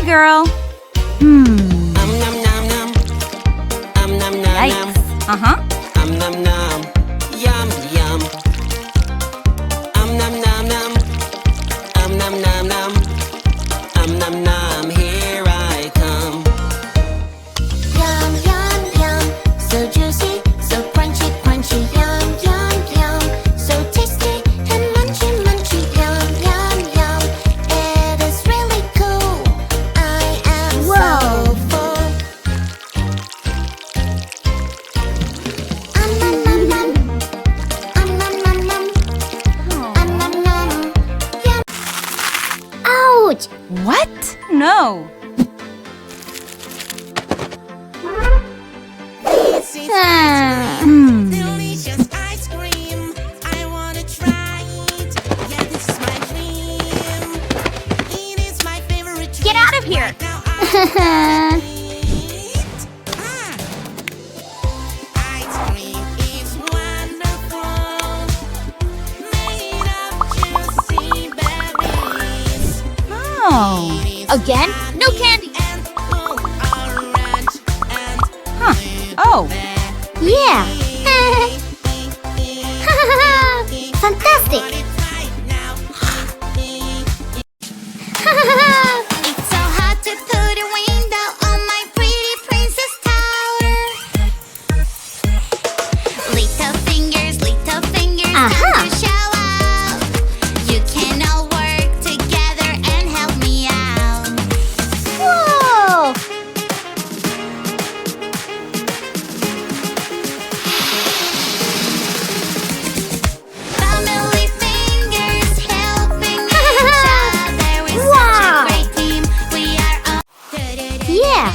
Hey, girl. Yikes. Uh-huh. Yum, yum. Nom nom nom. Nom nom nom. Nom nom. Here I come. Yum, yum, yum. So juicy, so crunchy, crunchy. Yum, yum, yum. So tasty and munchy, munchy. Yum, yum, yum. It is really cool. I am so full. Nom, nom, nom. Nom, nom, nom. Nom, nom. Yum. Ouch! What? No. This is delicious ice cream. I wanna try it. Yeah, this is my dream. It is my favorite treat. Get out of here. Right now I eat. Ice cream is wonderful. Made of juicy berries. Oh. Again? No candy. And full orange and Huh. Oh. Yeah. Fantastic. It's so hard to put a window on my pretty princess tower. Little fingers, time to show out. You can all work together and help me out. Whoa! Family fingers helping each other. We're such a great team. We are all. Yeah.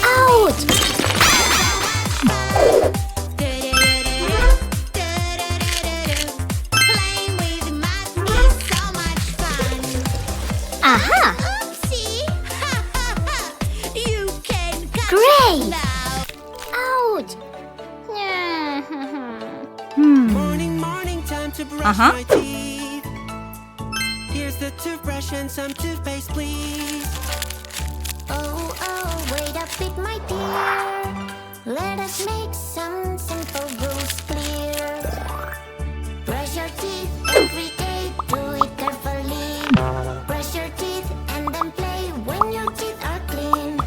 Ouch! Playing with math is so much fun. Aha! Oopsie! You can catch Great. it now. Ouch! Morning, morning, time to brush Uh-huh. my teeth. Here's the toothbrush and some toothpaste, please. Oh, oh, wait a bit, my dear. Let us make some simple rules clear. Brush your teeth every day, do it carefully. Brush your teeth and then play when your teeth are clean.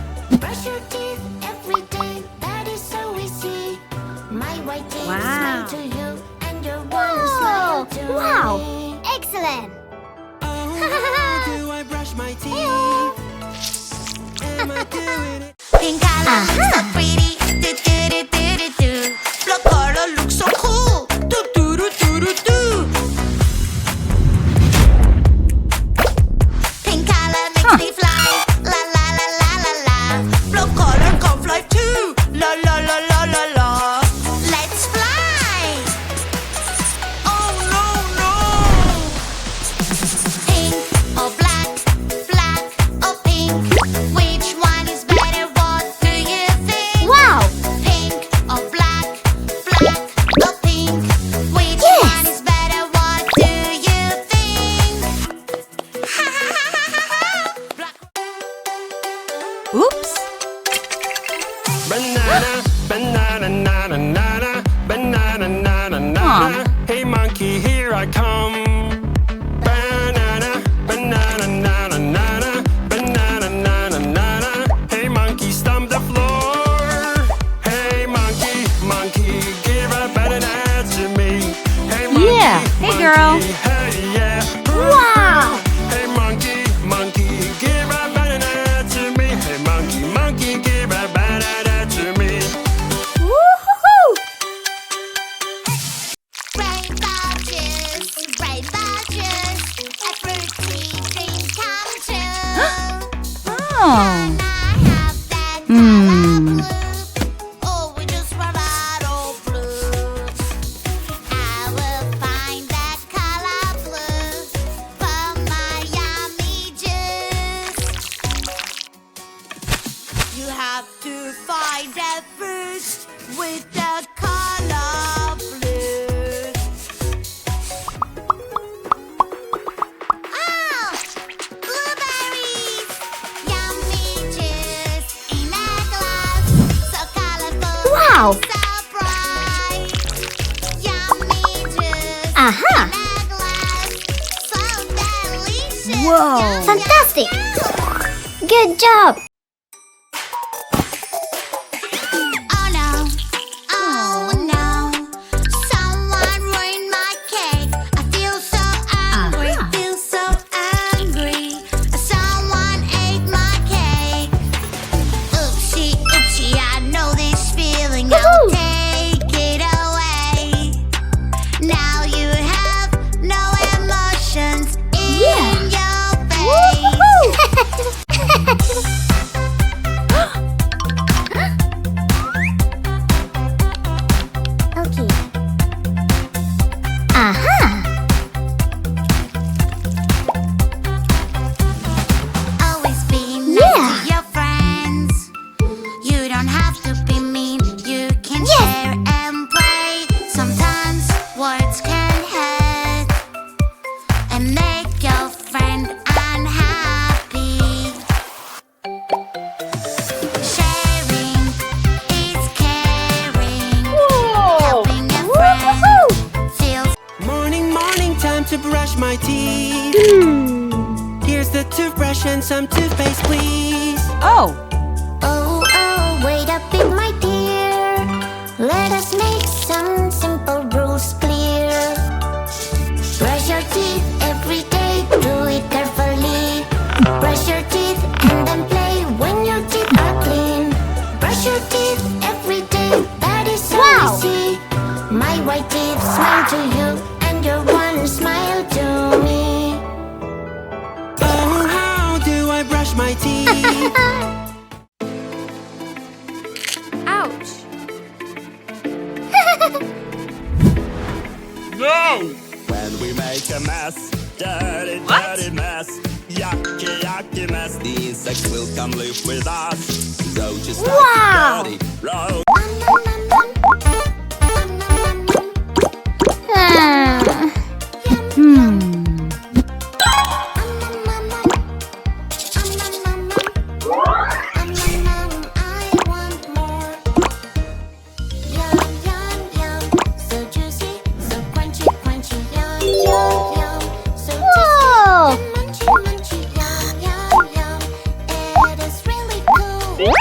Brush your teeth every day, that is so easy. My white teeth smile to you, and your one smile to me. Excellent! Oh, do I brush my teeth? Am I doing it? Pink color looks so pretty. Do do do do do do. Blue color looks so cool. Do do do do do do. Pink color makes me fly. La la la la la la. Blue color can fly too. La la la la la la. Let's fly. Oh no no. Pink or black, black or pink. Which one is better? What do you think? Wow! Pink or black, black or pink. Which one is better? What do you think? Black. Oops. Banana, banana, nana, nana, banana, nana, nana. Hey monkey, here I come. Banana, banana, nana, nana, banana, nana, nana. Hey monkey, stomp the floor. Hey monkey, monkey, give a banana to me. Hey monkey, Yeah. Hey, girl. monkey, hey yeah. Wow! Hey monkey, monkey, give a banana to me. Hey monkey, monkey, give a banana to me. Woo-hoo-hoo! Wow! Surprise! Yummy juice. Aha! So delicious. Whoa. Fantastic! Good job! Oh no, oh no, someone ruined my cake. I feel so angry, feel so angry. Someone ate my cake. Oopsie, oopsie, I know this feeling. I'll Woohoo! take it away. Now you have no emotions in your face. Okay. Aha! Always be nice Yeah. to your friends. You don't have to be mean. You can Yes. share and play. Sometimes words can hurt and make your friend unhappy. Sharing is caring. Helping a friend feels Morning, morning, time to brush my teeth. Here's the toothbrush and some toothpaste, please. Oh. Oh, oh, wait a bit, my dear. Let us make some simple rules clear. Brush your teeth every day, do it carefully. Brush your teeth and then play when your teeth are clean. Brush your teeth every day, that is so Wow. easy. My white teeth smile to you, and your one smile to me. Oh, how do I brush my teeth? Ouch. No! When we make a mess, dirty, dirty mess, yucky, yucky mess, the insects will come live with us. So just like Wow. a dirty road. I want more. Yum, yum, yum. So juicy, so crunchy, crunchy. Yum, yum, yum. So Whoa! tasty, munchy, munchy. Yum, yum, yum. It is really cool.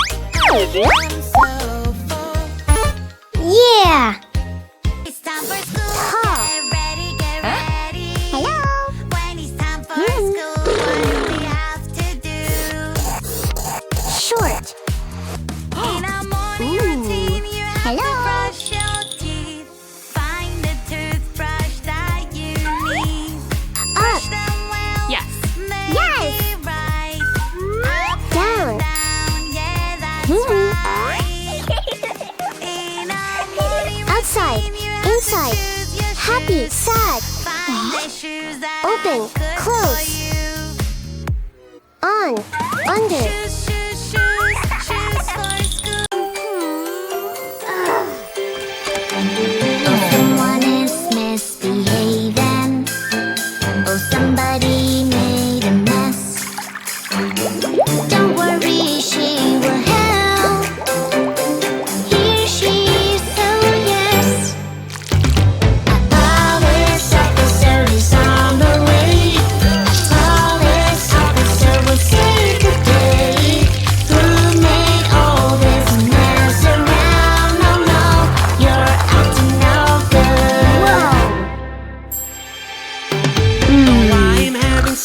I'm so full. Yeah! It's time for school. Huh. Get ready, get ready. Hello? When it's time for school, what do we have to do? Short! In a morning routine, you have Hello? to brush your teeth. Find the toothbrush that you need. Brush them well. Yes. Make Yes. it right. Up Down. and down, yeah, that's Mhm. right. In a morning Outside, routine, you have inside, to choose your happy, shoes. sad, Find the shoes that Open, are good close. for you. on, under. Shoes, shoes, shoes, shoes for school. If someone is misbehaving, or somebody made a mess, don't worry, she will help. Here she is, oh yes. A police officer is on the way. A police officer will save the day. Who made all this mess around? No, no, you're acting no good. I'm having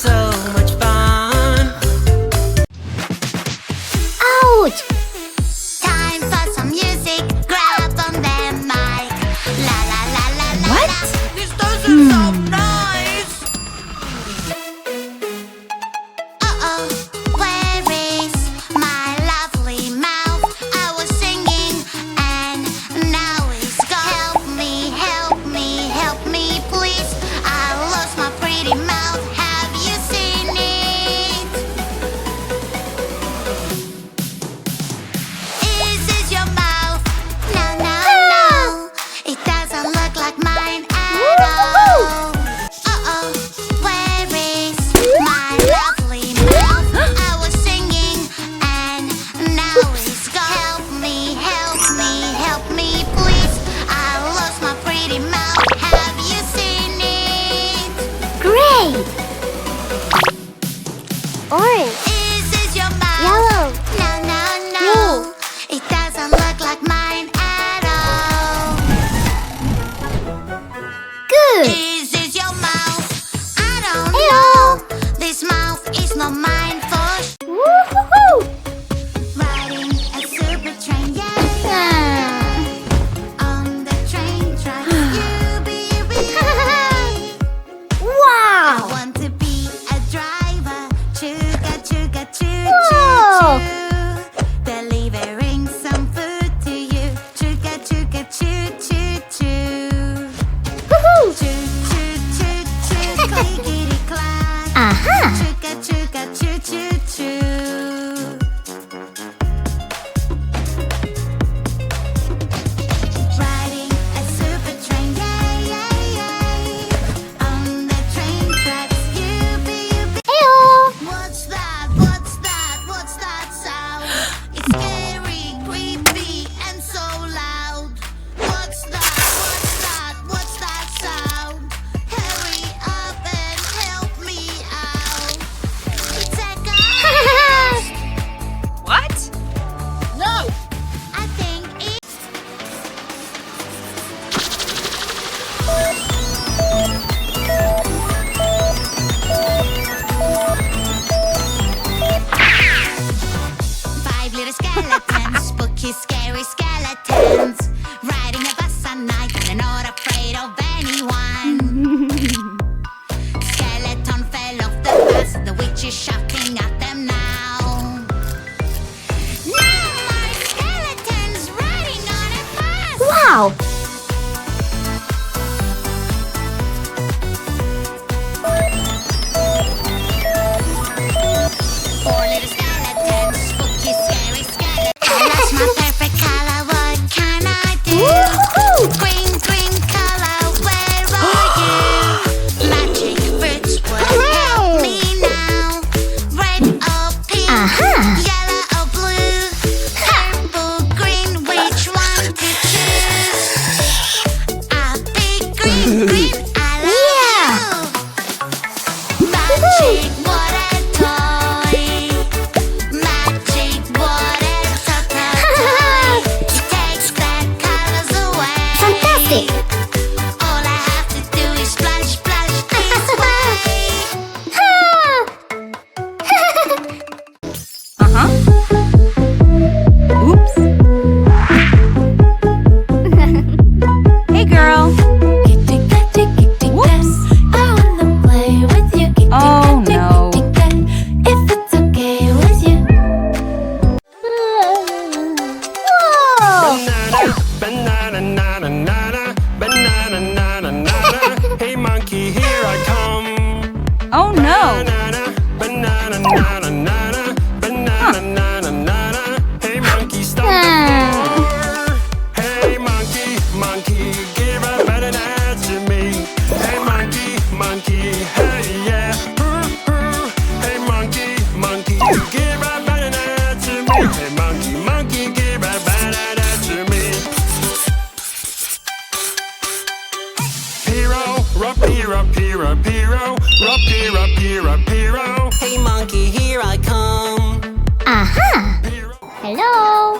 not mine for Woo-hoo-hoo! riding a super train, yeah. On the train tracks, you be Wow! want to be a driver, chugga chugga choo Whoa! choo choo. Delivering some food to you, chugga chugga choo choo choo. Woohoo! Choo choo choo choo, clickety clack. Aha! Chugga chugga choo choo choo. Riding a super train, yay yay yay. On the train tracks, you be. Heyo! What's that? What's that? What's that sound? It's scary, creepy, and so loud. What's that? What's that? What's that sound? Hurry up and help me out. It's a ghost. What? No! I think it's five little skeletons, spooky, scary skeletons, riding a bus at night. They're not afraid of anyone. Skeleton fell off the bus. The witch is shouting at them now. No more skeletons riding on a bus. Wow! Four little skeletons, spooky, scary skeletons. I lost my perfect color. What can I do? Woo-hoo-hoo! Green, green color, where are you? Magic fruits will help me now. Red or pink, Aha! yellow or blue, purple, green, which one to choose? A big green, green, I love you. Magic water toy, magic water toy. It takes the colors away. Fantastic! All I have to do is splash, splash this way. Ha! Oops. Hey, girl. Whoops. I wanna play with you. Oh, no. If it's okay with you. Whoa! Banana, banana, banana, banana, banana, banana. Hey monkey, here I come. Oh, no. Banana, banana, banana, banana, banana, banana, banana. Hey monkey, stop the floor. Hey monkey, monkey, give a banana to me. Hey monkey, monkey, hey yeah. Hey monkey, monkey, give a banana to me. Hey monkey, monkey, give a banana to me. Piro, rapiro, piro, piro, rapiro, piro, piro. Hey monkey, here I come. Aha! Piro. Hello!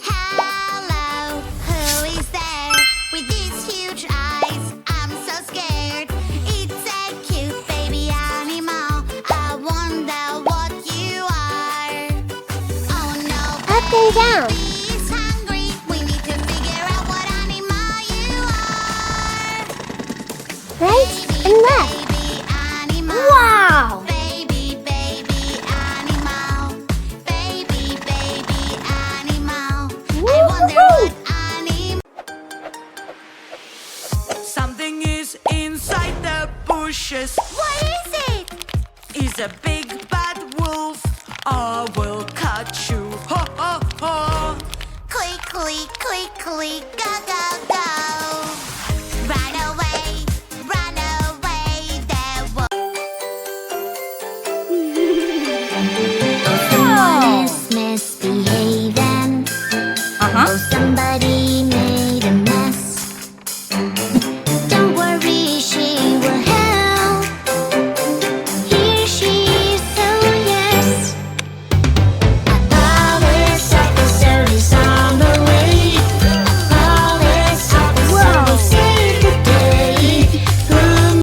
Hello, who is there with these huge eyes? I'm so scared. It's a cute baby animal. I wonder what you are. Oh no, Up and down. baby's hungry. We need to figure out what animal you are. Right and left. Baby animal. Wow! Baby, baby animal. Baby, baby animal. I wonder Woo-hoo-hoo. what animal. Something is inside the bushes. What is it? Is a big bad wolf. I will catch you. Ho ho ho. Quickly, quickly, go, go, go. Run away, there